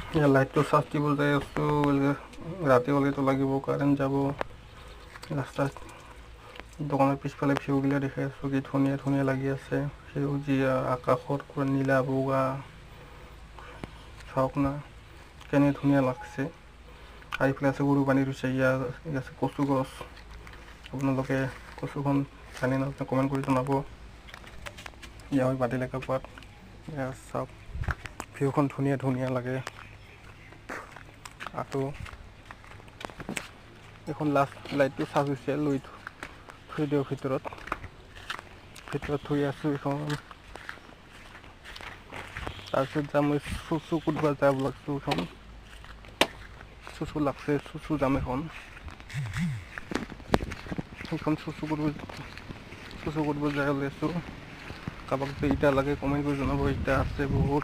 লাইটটো চাৰ্জ দিব যাই আছোঁ, ৰাতি হ'লেতো লাগিব, কাৰেণ্ট যাব। ৰাস্তাত দোকানৰ পিছফালে ভিউগিলা দেখাই আছোঁ, কি ধুনীয়া ধুনীয়া লাগি আছে। সেউজীয়া আকাশৰ পুৰা নীলা বগা, চাওক না কেনে ধুনীয়া লাগছে। আৰু এইফালে আছে গৰু পানী ৰুইছে, ইয়াৰ আছে কচু গছ। আপোনালোকে কচুখন জানে না, কমেণ্ট কৰি জনাব। ইয়া হয় বাতিলেকা পাত। চাওক ভিউখন ধুনীয়া ধুনীয়া লাগে। আকৌ এখন লাষ্ট লাইটটো চাৰ্জ হৈছে, লৈ থৈ দিওঁ ভিতৰত থৈ আছোঁ এখন। তাৰপিছত যাম মই চুচু কুটব যাব লাগছোঁ, এখন চুচু লাগছে, চুচু যাম এখন। সেইখন চুচু কৰিব যাই ওলাইছোঁ। কাৰোবাক যে ইটা লাগে কমেণ্ট কৰি জনাব, ইটা আছে বহুত।